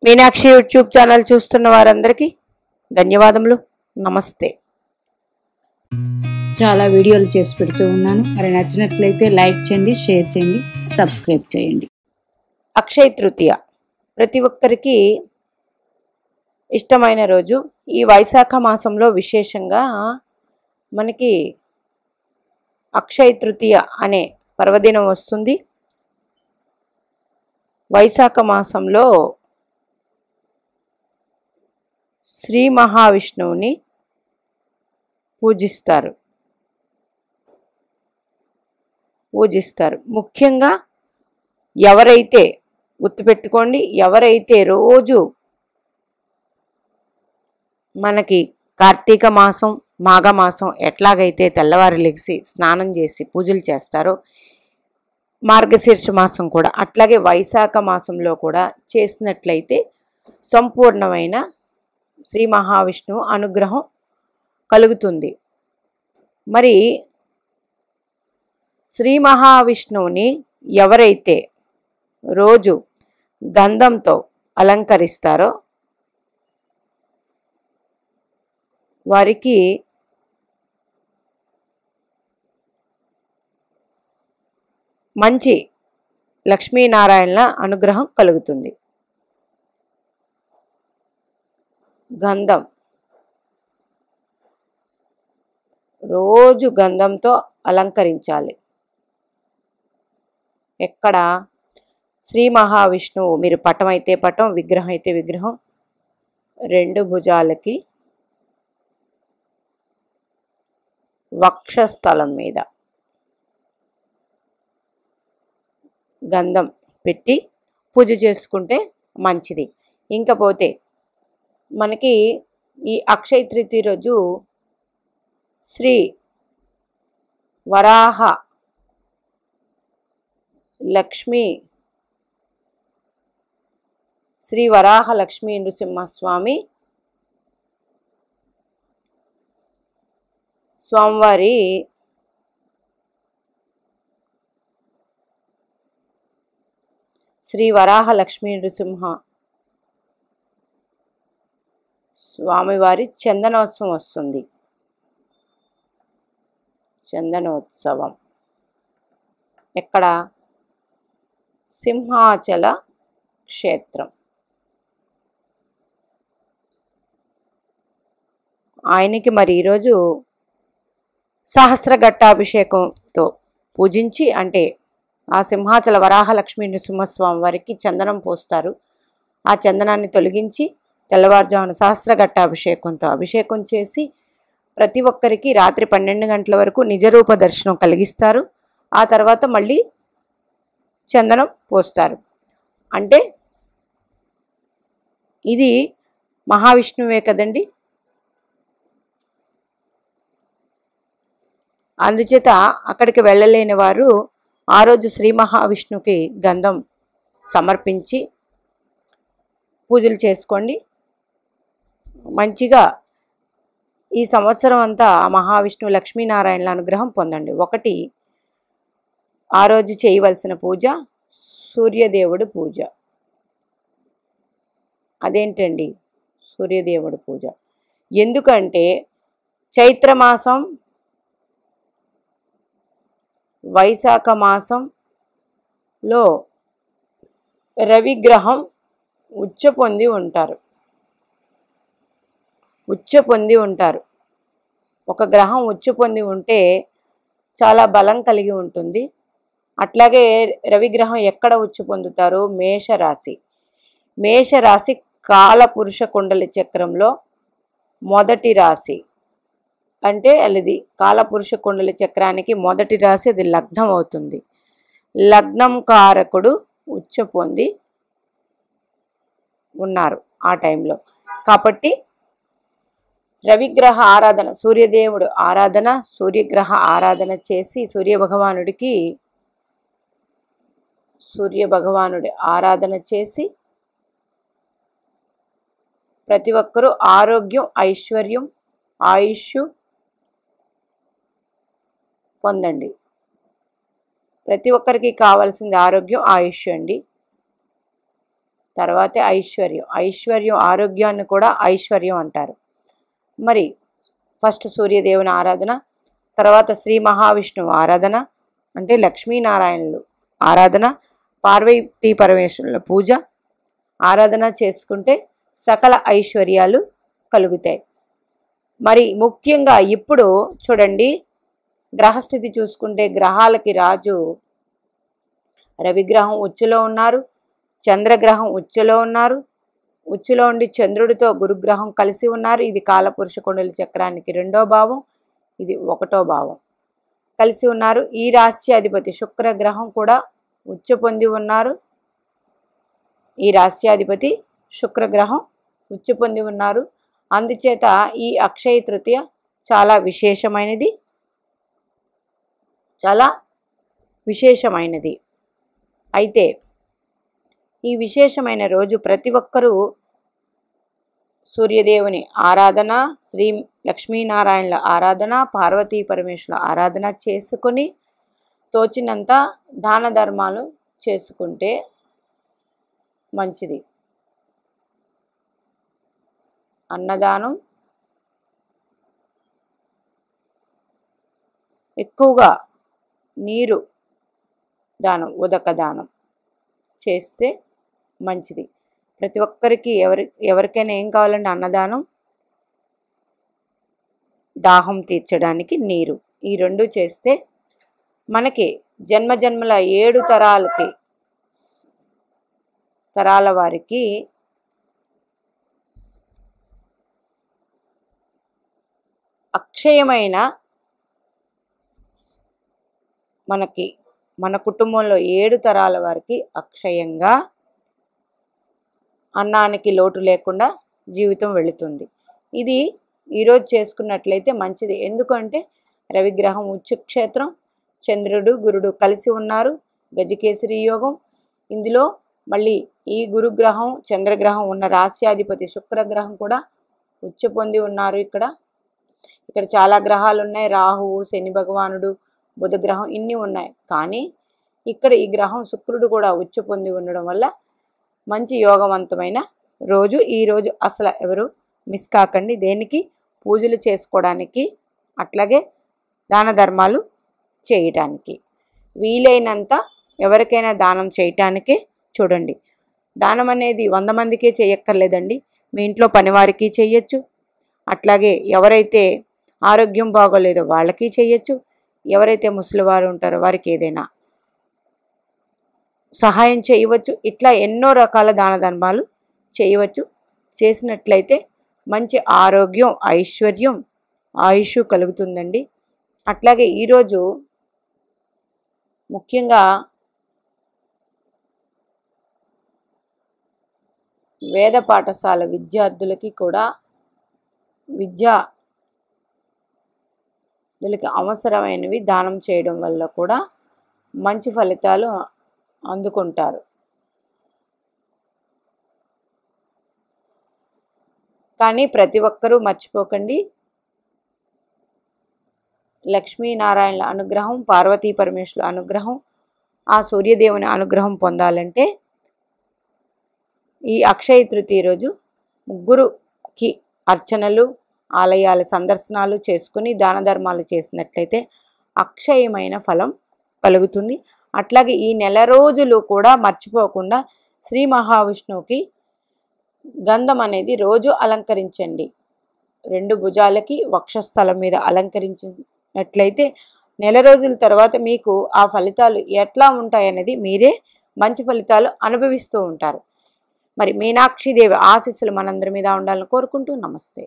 Meenakshi YouTube channel చూస్తున్న వారందరికీ ధన్యవాదములు. నమస్తే. చాలా వీడియోలు చేసి పెడుతూ ఉన్నాను. మరి నచ్చినట్లయితే లైక్ చేయండి, షేర్ చేయండి, సబ్స్క్రైబ్ చేయండి. అక్షయ తృతీయ ప్రతి ఒక్కరికి ఇష్టమైన రోజు. ఈ వైశాఖ మాసంలో విశేషంగా మనకి అక్షయ తృతీయ అనే పర్వదినం వస్తుంది. వైశాఖ మాసంలో శ్రీ మహావిష్ణువుని పూజిస్తారు. ముఖ్యంగా ఎవరైతే గుర్తుపెట్టుకోండి, ఎవరైతే రోజు మనకి కార్తీక మాసం, మాఘమాసం ఎట్లాగైతే తెల్లవారు లెగిసి స్నానం చేసి పూజలు చేస్తారో, మార్గశీర్ష మాసం కూడా అట్లాగే వైశాఖ మాసంలో కూడా చేసినట్లయితే సంపూర్ణమైన శ్రీ మహావిష్ణువు అనుగ్రహం కలుగుతుంది. మరి శ్రీ మహావిష్ణువుని ఎవరైతే రోజు గంధంతో అలంకరిస్తారో వారికి మంచి లక్ష్మీనారాయణల అనుగ్రహం కలుగుతుంది. గంధం రోజు గంధంతో అలంకరించాలి. ఎక్కడ శ్రీ మహావిష్ణువు, మీరు పటం అయితే పటం, విగ్రహం అయితే విగ్రహం, రెండు భుజాలకి వక్షస్థలం మీద గంధం పెట్టి పూజ చేసుకుంటే మంచిది. ఇంకపోతే మనకి ఈ అక్షయ తృతీయ రోజు శ్రీ వరాహ లక్ష్మీ నృసింహస్వామి స్వామివారి శ్రీ వరాహ లక్ష్మీ నృసింహ స్వామివారి చందనోత్సవం వస్తుంది. చందనోత్సవం ఎక్కడ? సింహాచల క్షేత్రం. ఆయనకి మరి ఈరోజు సహస్రఘట్టాభిషేకంతో పూజించి, అంటే ఆ సింహాచల వరాహ లక్ష్మీ నృసింహస్వామి వారికి చందనం పోస్తారు. ఆ చందనాన్ని తొలగించి తెల్లవారుజామున సహస్రఘట్టాభిషేకంతో అభిషేకం చేసి ప్రతి ఒక్కరికి రాత్రి 12 గంటల వరకు నిజరూప దర్శనం కలిగిస్తారు. ఆ తర్వాత మళ్ళీ చందనం పోస్తారు. అంటే ఇది మహావిష్ణువే కదండి. అందుచేత అక్కడికి వెళ్ళలేని వారు ఆ రోజు శ్రీ మహావిష్ణువుకి గంధం సమర్పించి పూజలు చేసుకోండి. మంచిగా ఈ సంవత్సరం అంతా మహావిష్ణువు లక్ష్మీనారాయణల అనుగ్రహం పొందండి. ఒకటి, ఆ రోజు చేయవలసిన పూజ సూర్యదేవుడు పూజ. అదేంటండి సూర్యదేవుడు పూజ? ఎందుకంటే చైత్రమాసం, వైశాఖ మాసంలో రవిగ్రహం ఉచ్చ పొంది ఉంటారు. ఒక గ్రహం ఉచ్చ పొంది ఉంటే చాలా బలం కలిగి ఉంటుంది. అట్లాగే రవిగ్రహం ఎక్కడ ఉచ్చు పొందుతారు? మేషరాశి కాలపురుష కుండలి చక్రంలో మొదటి రాశి. అంటే అది కాలపురుష కుండలి చక్రానికి మొదటి రాశి, అది లగ్నం అవుతుంది. లగ్నం కారకుడు ఉచ్చ పొంది ఉన్నారు ఆ టైంలో. కాబట్టి రవిగ్రహ ఆరాధన, సూర్యదేవుడు ఆరాధన, సూర్యగ్రహ ఆరాధన చేసి సూర్యభగవానుడి ఆరాధన చేసి ప్రతి ఒక్కరూ ఆరోగ్యం, ఐశ్వర్యం, ఆయుష్ పొందండి. ప్రతి ఒక్కరికి కావాల్సింది ఆరోగ్యం, ఆయుష్ అండి. తర్వాతే ఐశ్వర్యం. ఐశ్వర్యం ఆరోగ్యాన్ని కూడా ఐశ్వర్యం అంటారు. మరి ఫస్ట్ సూర్యదేవుని ఆరాధన, తర్వాత శ్రీ మహావిష్ణువు ఆరాధన అంటే లక్ష్మీనారాయణులు ఆరాధన, పార్వతీ పరమేశ్వరుల పూజ ఆరాధన చేసుకుంటే సకల ఐశ్వర్యాలు కలుగుతాయి. మరి ముఖ్యంగా ఇప్పుడు చూడండి, గ్రహస్థితి చూసుకుంటే గ్రహాలకి రాజు రవిగ్రహం ఉచ్చులో ఉన్నారు, చంద్రగ్రహం ఉచ్చులో ఉన్నారు. ఉచ్చులో ఉండి చంద్రుడితో గురుగ్రహం కలిసి ఉన్నారు. ఇది కాలపురుష కుండలి చక్రానికి 2వ భావం, ఇది 1వ భావం కలిసి ఉన్నారు. ఈ రాశ్యాధిపతి శుక్రగ్రహం కూడా ఉచ్చ పొంది ఉన్నారు. ఈ రాశ్యాధిపతి శుక్రగ్రహం ఉచ్చ పొంది ఉన్నారు. అందుచేత ఈ అక్షయ తృతీయ చాలా విశేషమైనది, చాలా విశేషమైనది. అయితే ఈ విశేషమైన రోజు ప్రతి ఒక్కరూ సూర్యదేవుని ఆరాధన, శ్రీ లక్ష్మీనారాయణుల ఆరాధన, పార్వతీ పరమేశ్వరుల ఆరాధన చేసుకొని తోచినంత దాన ధర్మాలు చేసుకుంటే మంచిది. అన్నదానం ఎక్కువగా, నీరు దానం, ఉదక దానం చేస్తే మంచిది. ప్రతి ఒక్కరికి ఎవరికైనా ఏం కావాలంటే అన్నదానం, దాహం తీర్చడానికి నీరు, ఈ 2 చేస్తే మనకి జన్మజన్మల 7 తరాల వారికి అక్షయమైన మన కుటుంబంలో 7 తరాల వారికి అక్షయంగా అన్నానికి లోటు లేకుండా జీవితం వెళుతుంది. ఇది ఈరోజు చేసుకున్నట్లయితే మంచిది. ఎందుకంటే రవిగ్రహం ఉచ్చ క్షేత్రం, చంద్రుడు గురుడు కలిసి ఉన్నారు, గజకేసరి యోగం. ఇందులో మళ్ళీ ఈ గురుగ్రహం చంద్రగ్రహం ఉన్న రాశ్యాధిపతి శుక్రగ్రహం కూడా ఉచ్చ పొంది ఉన్నారు. ఇక్కడ చాలా గ్రహాలు ఉన్నాయి, రాహువు, శని భగవానుడు, బుధగ్రహం ఇన్ని ఉన్నాయి. కానీ ఇక్కడ ఈ గ్రహం శుక్రుడు కూడా ఉచ్చ పొంది ఉండడం వల్ల మంచి యోగవంతమైన రోజు. ఈ రోజు అసలు ఎవరు మిస్ కాకండి. దేనికి? పూజలు చేసుకోవడానికి, అట్లాగే దాన ధర్మాలు చేయటానికి. వీలైనంత ఎవరికైనా దానం చేయటానికే చూడండి. దానం అనేది 100 మందికే చేయక్కర్లేదండి, మీ ఇంట్లో పనివారికి చేయొచ్చు. అట్లాగే ఎవరైతే ఆరోగ్యం బాగోలేదో వాళ్ళకి చేయొచ్చు. ఎవరైతే ముసలివారు ఉంటారో వారికి ఏదైనా సహాయం చేయవచ్చు. ఇట్లా ఎన్నో రకాల దాన ధర్మాలు చేయవచ్చు. చేసినట్లయితే మంచి ఆరోగ్యం, ఐశ్వర్యం, ఆయుష్ కలుగుతుందండి. అట్లాగే ఈరోజు ముఖ్యంగా వేద పాఠశాల విద్యార్థులకి కూడా విద్యార్థులకి అవసరమైనవి దానం చేయడం వల్ల కూడా మంచి ఫలితాలు అందుకుంటారు. కానీ ప్రతి ఒక్కరూ మర్చిపోకండి, లక్ష్మీనారాయణుల అనుగ్రహం, పార్వతీ పరమేశ్వరుల అనుగ్రహం, ఆ సూర్యదేవుని అనుగ్రహం పొందాలంటే ఈ అక్షయ తృతీయ రోజు ముగ్గురుకి అర్చనలు, ఆలయాల సందర్శనాలు చేసుకుని దాన ధర్మాలు చేసినట్లయితే అక్షయమైన ఫలం కలుగుతుంది. అట్లాగే ఈ నెల రోజులు కూడా మర్చిపోకుండా శ్రీ మహావిష్ణువుకి గంధం అనేది రోజు అలంకరించండి. 2 భుజాలకి వక్షస్థలం మీద అలంకరించినట్లయితే నెల రోజుల తర్వాత మీకు ఆ ఫలితాలు ఎట్లా ఉంటాయనేది మీరే మంచి ఫలితాలు అనుభవిస్తూ ఉంటారు. మరి మీనాక్షిదేవి ఆశీస్సులు మనందరి మీద ఉండాలని కోరుకుంటూ నమస్తే.